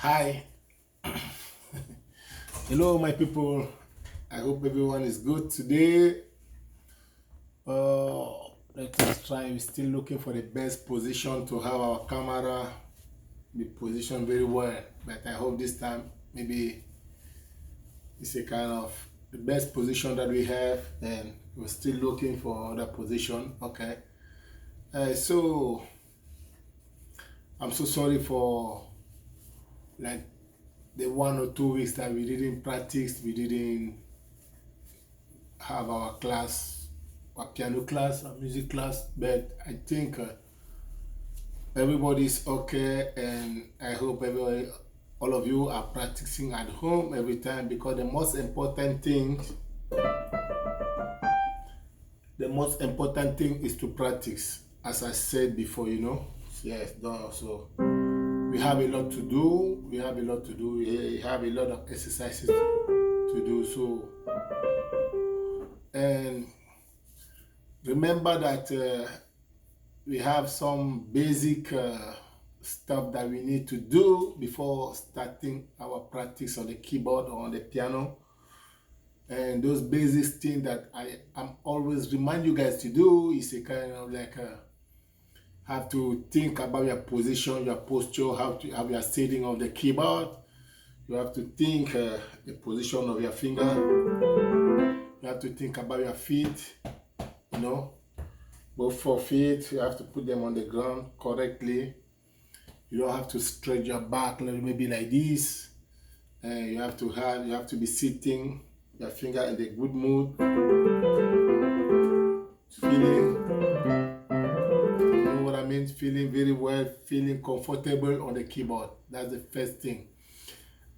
Hi, hello, my people. I hope everyone is good today. Let us try. We're still looking for the best position to have our camera be positioned very well. But I hope this time maybe it's a kind of the best position that we have, and we're still looking for other position. Okay. So I'm so sorry for like the 1 or 2 weeks that we didn't practice. We didn't have our class, our piano class, our music class, but I think everybody's okay, and I hope everybody, all of you are practicing at home every time because the most important thing is to practice. As I said before, yes, so we have a lot to do. We have a lot to do. We have a lot of exercises to do. So, and remember that we have some basic stuff that we need to do before starting our practice on the keyboard or on the piano. And those basic things that I'm always remind you guys to do is a kind of like have to think about your position, your posture, how you are sitting on the keyboard. You have to think the position of your finger. You have to think about your feet, you know, both 4 feet. You have to put them on the ground correctly. You don't have to stretch your back maybe like this. You have to be sitting, your finger in the good mood, feeling, you know what I mean? Feeling very well, feeling comfortable on the keyboard. That's the first thing.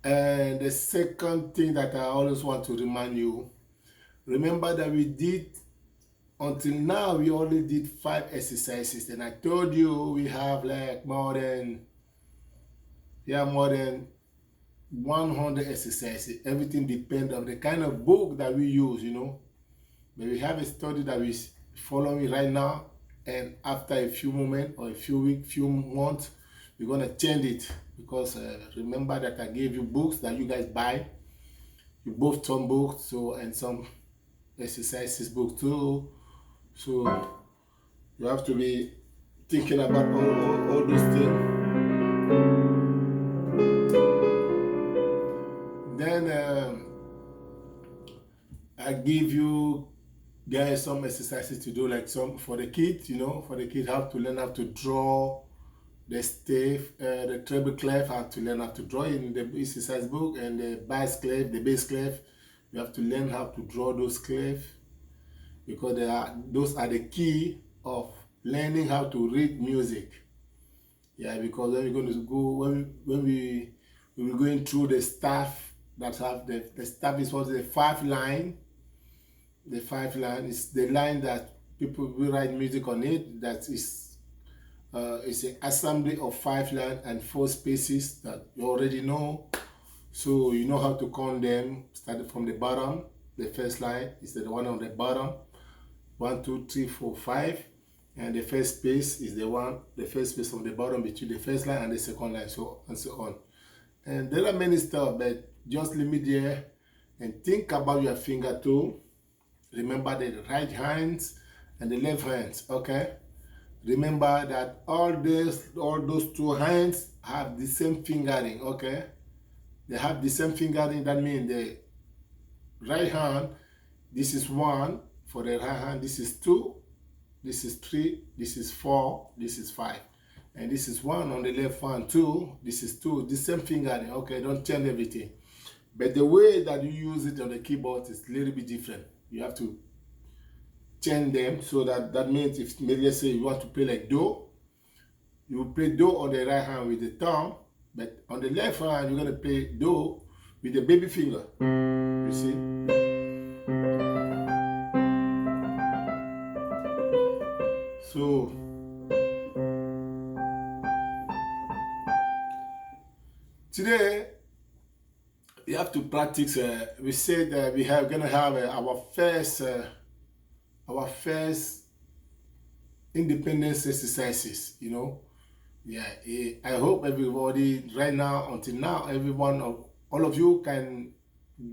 And the second thing that I always want to remind you, remember that until now, we only did 5 exercises. And I told you we have like more than 100 exercises. Everything depends on the kind of book that we use, But we have a study that we're following right now, and after a few moments or a few weeks, few months, we're gonna change it because remember that I gave you books that you guys buy. You both some books, and some exercises book too. So you have to be thinking about all those things. Then I give you guys some exercises to do, like some for the kids, for the kids have to learn how to draw the staff, the treble clef, have to learn how to draw in the exercise book, and the bass clef, you have to learn how to draw those clef because those are the key of learning how to read music. Yeah, because when we're going to go, when we were going through the staff that have the staff is what the 5 line. The 5 line is the line that people will write music on it. That is, it's an assembly of 5 lines and 4 spaces that you already know. So you know how to count them. Starting from the bottom, the first line is the one on the bottom. 1, 2, 3, 4, 5. And the first space is the first space on the bottom between the first line and the second line, so and so on. And there are many stuff, but just limit there and think about your finger too. Remember the right hands and the left hands, okay? Remember that all those 2 hands have the same fingering, okay? They have the same fingering. That means the right hand, this is 1 for the right hand, this is 2, this is 3, this is 4, this is 5. And this is 1 on the left hand, 2, this is 2, the same fingering, okay? Don't change everything. But the way that you use it on the keyboard is a little bit different. You have to change them, so that means if maybe let's say you want to play like Do, you will play Do on the right hand with the thumb, but on the left hand you're going to play Do with the baby finger. You see? So today you have to practice. We said that we are going to have our first independence exercises. Yeah, I hope everybody right now, until now, everyone, all of you can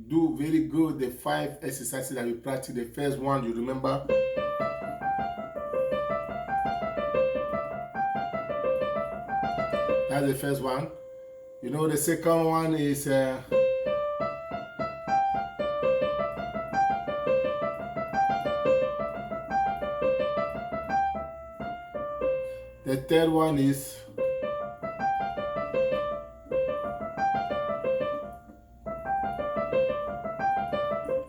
do very good. The 5 exercises that we practice. The first one, you remember? That's the first one. You know, the second one is the third one is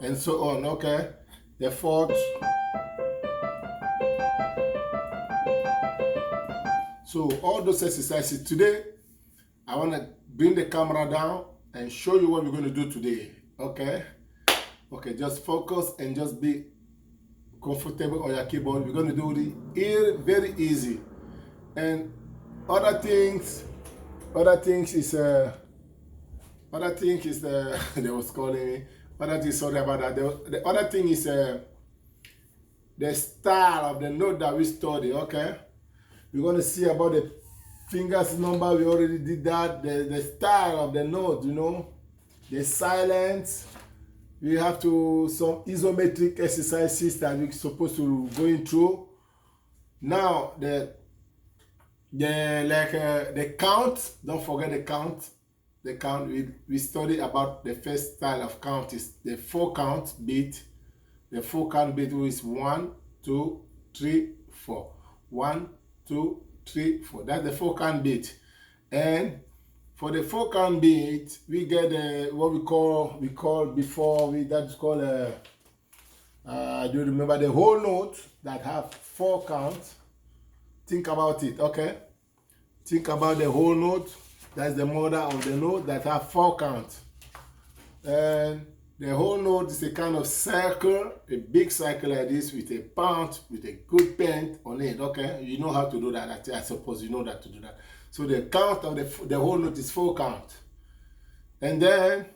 and so on. Okay, the fourth. So all those exercises today, I want to bring the camera down and show you what we're going to do today. Okay, just focus and just be comfortable on your keyboard. We're going to do it very easy. And other things is they was calling me. Other thing, sorry about that. The other thing is the style of the note that we study. Okay, we're going to see about the fingers number. We already did that. The style of the note, you know, the silence. We have to some isometric exercises that we're supposed to going through. Now the count. Don't forget the count. The count we studied about the first style of count is the 4 count beat. The 4 count beat is 1, 2, 3, 4. 1, 2, 3, 4. That's the 4 count beat. And for the 4 count beat, we get what we call before that's called do you remember the whole note that have 4 counts? Think about it, okay? Think about the whole note. That's the mother of the note that have 4 counts. And the whole note is a kind of circle, a big circle like this with a punch, with a good paint on it, okay? You know how to do that. I suppose you know that to do that. So the count of the whole note is 4 counts. And then,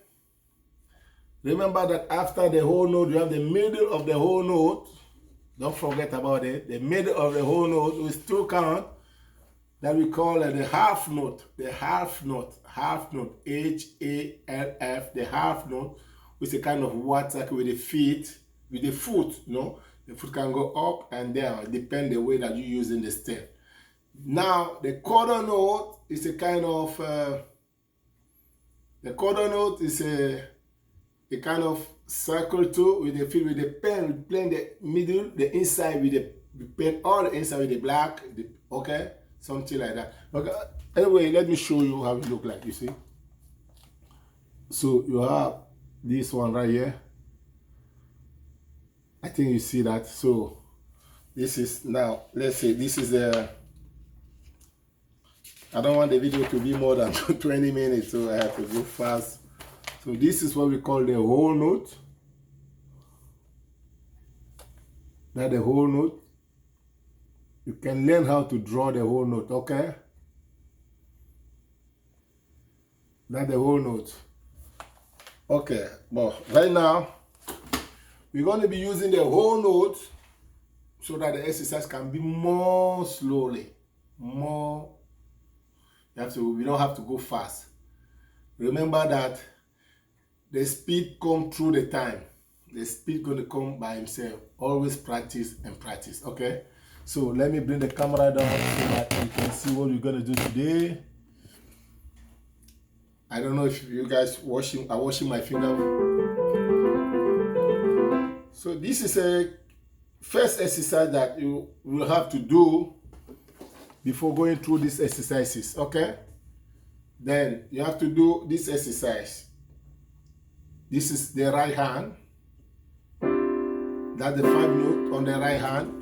remember that after the whole note, you have the middle of the whole note. Don't forget about it. The middle of the whole note with 2 counts that we call the half note. The half note, H-A-L-F, the half note, with a kind of word circle with the foot, you know. The foot can go up and down, depend the way that you're using the step. Now, the quarter note is a kind of, a kind of circle too, with the feet, with the pen, playing the middle, the inside with the pen, all the inside with the black, okay? Something like that. Okay. Anyway, let me show you how it look like, you see. So you have this one right here. I think you see that. So this is now, let's say this is I don't want the video to be more than 20 minutes, so I have to go fast. So this is what we call the whole note. That's the whole note. You can learn how to draw the whole note, okay? That's the whole note. Okay, but right now, we're going to be using the whole note so that the exercise can be more slowly. We don't have to go fast. Remember that the speed comes through the time. The speed going to come by himself. Always practice and practice, okay? So let me bring the camera down so that you can see what we're going to do today. I don't know if you guys are washing my finger. So this is a first exercise that you will have to do before going through these exercises, okay? Then you have to do this exercise. This is the right hand. That's the 5 note on the right hand.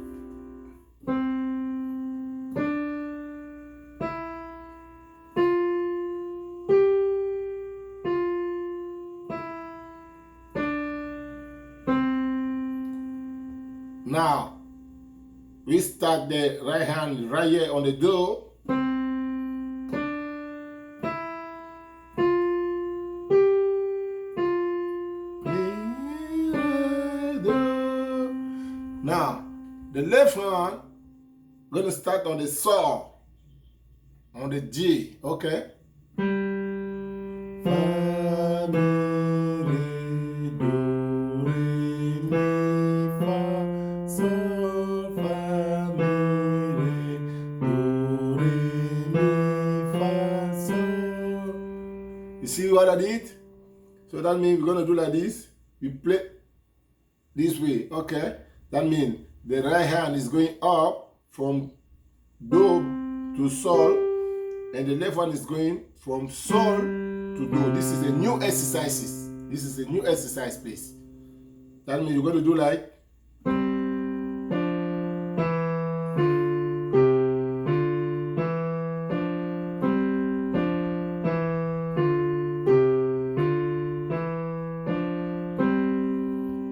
Now, we start the right hand right here on the do. Now, the left hand going to start on the saw. on the G, okay? Fa, mi, re, do, re, mi, fa, sol, fa, mi, re, do, re, mi, fa, sol. You see what I did? So that means we're going to do like this. We play this way, okay? That means the right hand is going up from do to sol, and the left one is going from sol to do. This is a new exercise. This is a new exercise, please. That means you're going to do like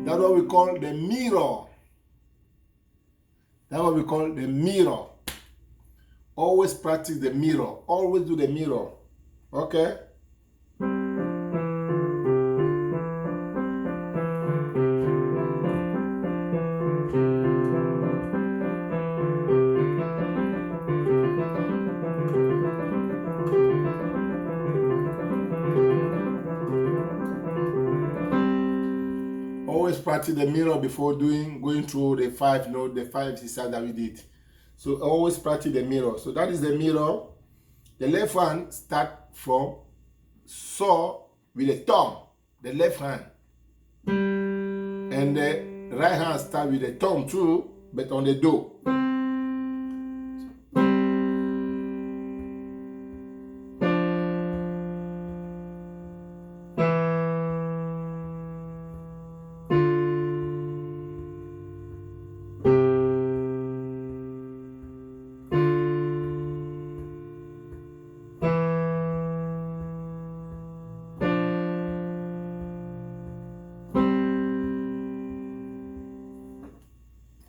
that's what we call the mirror. That's what we call the mirror. Always practice the mirror. Always do the mirror. Okay? Always practice the mirror before going through the five exercises that we did. So always practice the mirror. So that is the mirror. The left hand start from sol with the thumb, the left hand. And the right hand start with the thumb too, but on the do.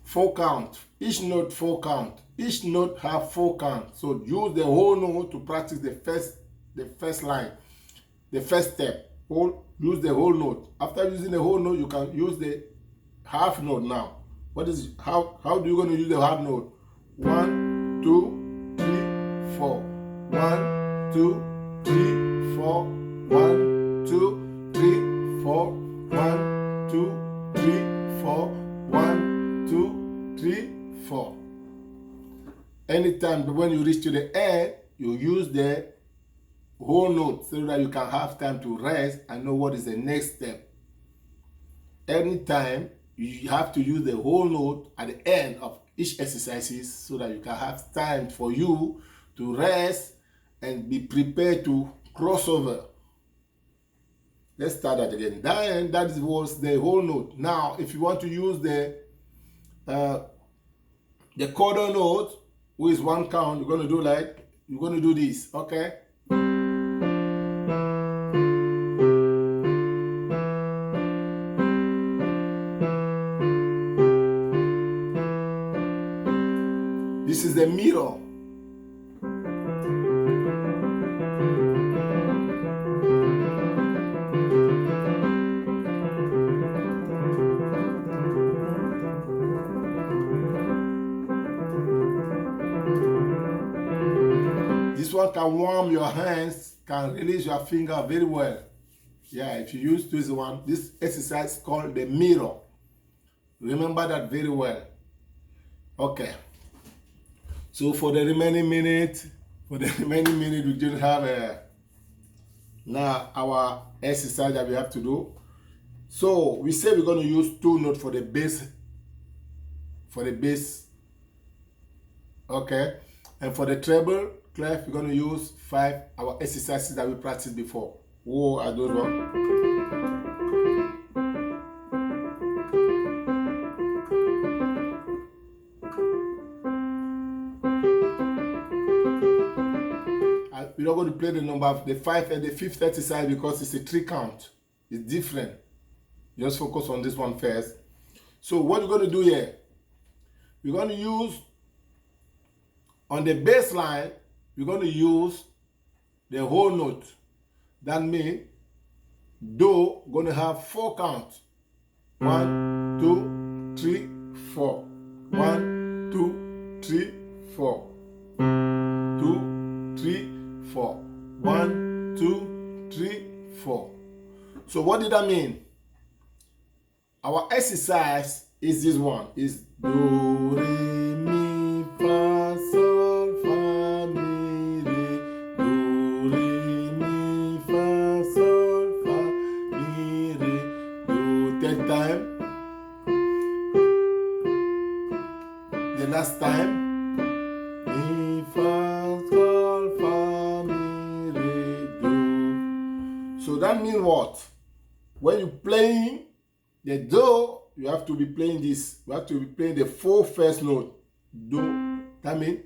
Four count. Each note 4 count. Each note have 4 count. So use the whole note to practice the first line, the first step. Use the whole note. After using the whole note, you can use the half note now. How do you going to use the half note? 1, 2, 3, 4. 1, 2, 3, 4. 1, 2, 3, 4. 1, 2, 3, 4. 1, 2, 3, 4. Anytime when you reach to the end, you use the whole note so that you can have time to rest and know what is the next step. Anytime you have to use the whole note at the end of each exercises so that you can have time for you to rest and be prepared to cross over. Let's start that again. That was the whole note. Now, if you want to use the quarter note, which is 1 count, you're going to do this, okay? This is the mirror. This one can warm your hands, can release your finger very well. Yeah, if you use this exercise is called the mirror. Remember that very well. Okay. So for the remaining minute, we didn't have now our exercise that we have to do. So we say we're going to use 2 notes for the bass. Okay. And for the treble clef, we're going to use 5 our exercises that we practiced before. Who are those ones? We're not going to play the number of the 5 and the 5th exercise because it's a 3 count. It's different. Just focus on this one first. So what we're going to do here, we're going to use on the bass line, we're going to use the whole note. That means do going to have 4 counts. 1, 2, 3, 4. 1, 2, 3, 4. 2, 3, 4. 1, 2, 3, 4. So what did that mean? Our exercise is this one. Is do, re, mi, fa, sol, fa, mi, re. Do, re, mi, fa, sol, fa, mi, re. Do 10 time. The last time. Mi, fa, sol, fa, mi, re, do. So that means what? When you're playing the do, you have to be playing this. You have to be playing the 4 first note. Do. That means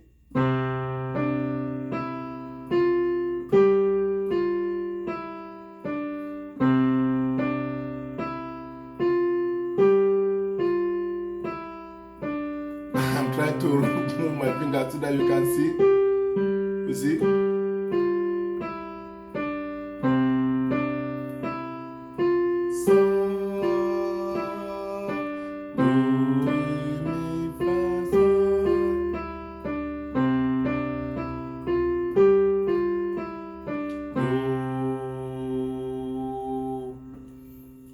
I'm trying to move my finger so that you can see. You see?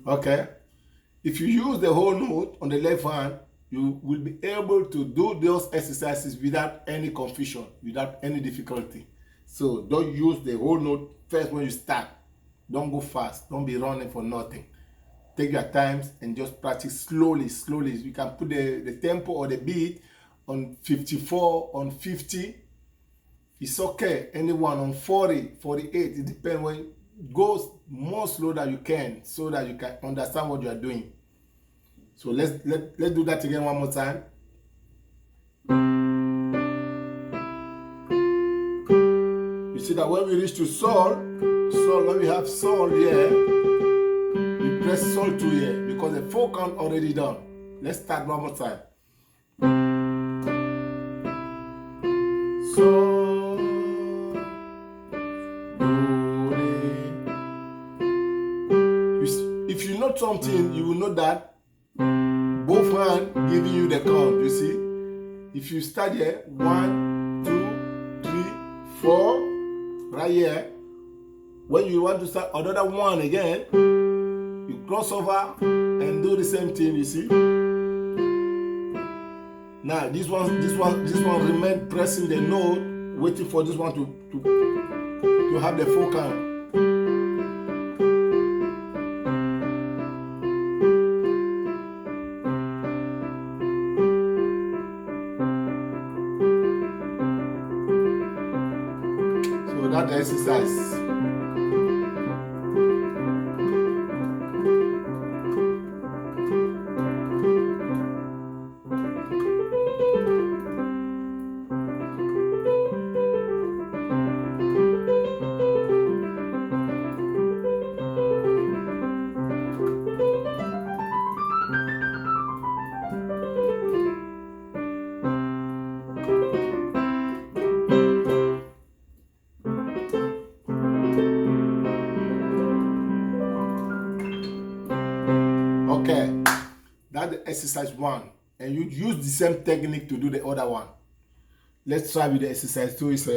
Okay, if you use the whole note on the left hand, you will be able to do those exercises without any confusion, without any difficulty. So don't use the whole note first when you start. Don't go fast. Don't be running for nothing. Take your times and just practice slowly, slowly. You can put the tempo or the beat on 54, on 50. It's okay. Anyone on 40, 48. It depends when go more slow that you can so that you can understand what you are doing. So let's do that again one more time. You see that when we reach to sol, when we have sol here, we press sol 2 here because the 4 count already done. Let's start one more time. Sol. If you know something, you will know that both hands giving you the count. You see, if you start here, 1, 2, 3, 4, right here. When you want to start another one again, you cross over and do the same thing. You see. Now this one remain pressing the note, waiting for this one to have the 4 count. That exercise. Okay, that's the exercise 1, and you use the same technique to do the other one. Let's try with the exercise 2. It's do,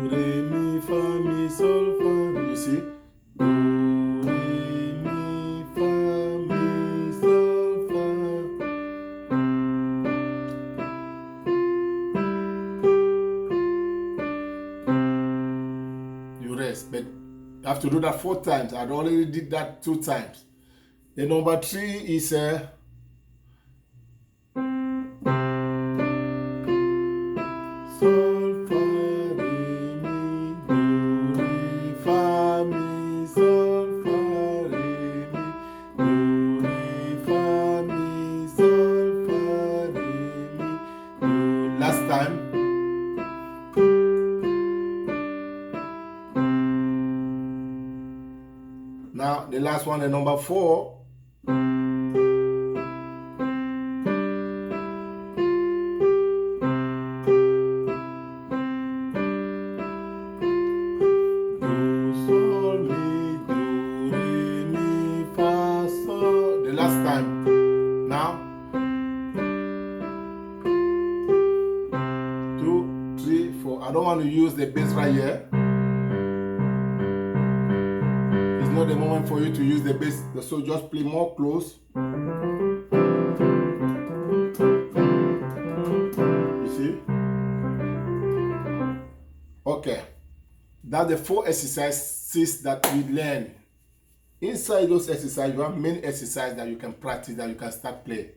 re, mi, fa, mi, sol, fa. You see? Do, re, mi, fa, mi, sol, fa. You rest, but you have to do that 4 times. I already did that 2 times. The number 3 is sol, fa, re, mi, do, re, fa, mi, sol, fa, re, mi, do, re, fa, mi, sol, fa, re, mi, do. Last time. Now the last one, the number 4. The last time. Now I don't want to use the bass right here. It's not the moment for you to use the bass, so just play more close. You see? Okay. That's the 4 exercises that we learn. Inside those exercises, you have many exercises that you can practice, that you can start playing.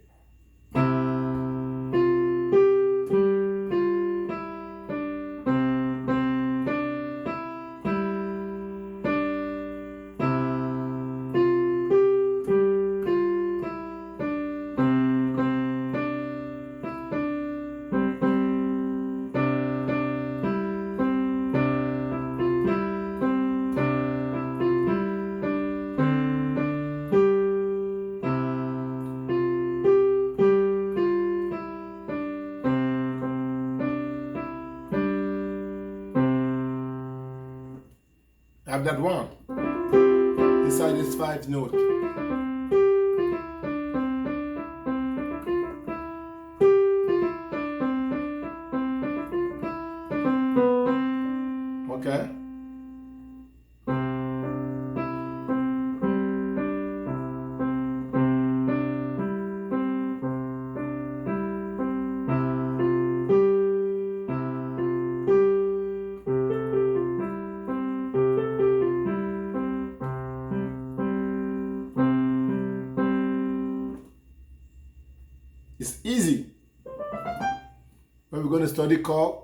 I have that one. Inside this 5 note. Okay. It's easy. When we're going to study chord,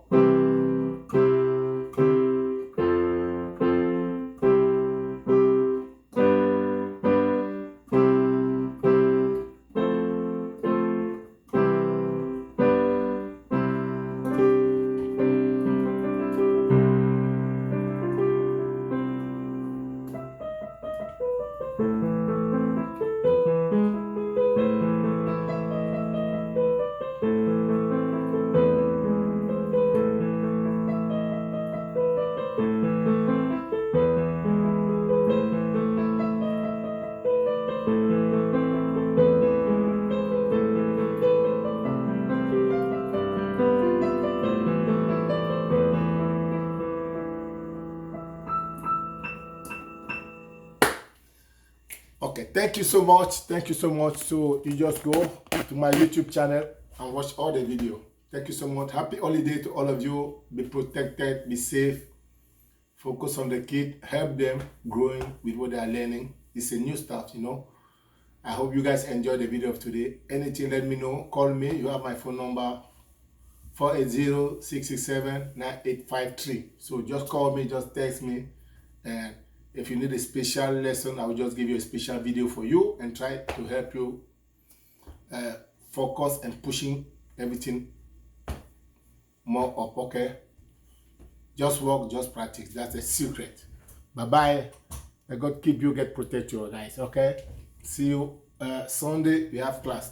okay, thank you so much. Thank you so much. So you just go to my YouTube channel and watch all the video. Thank you so much. Happy holiday to all of you. Be protected, be safe. Focus on the kid, help them growing with what they are learning. It's a new stuff, you know. I hope you guys enjoyed the video of today. Anything, let me know. Call me. You have my phone number, 480-667-9853. So just call me, just text me. And if you need a special lesson, I will just give you a special video for you and try to help you focus and pushing everything more up, okay? Just work, just practice. That's the secret. Bye-bye. May God keep you, get protect you guys, okay? See you Sunday. We have class.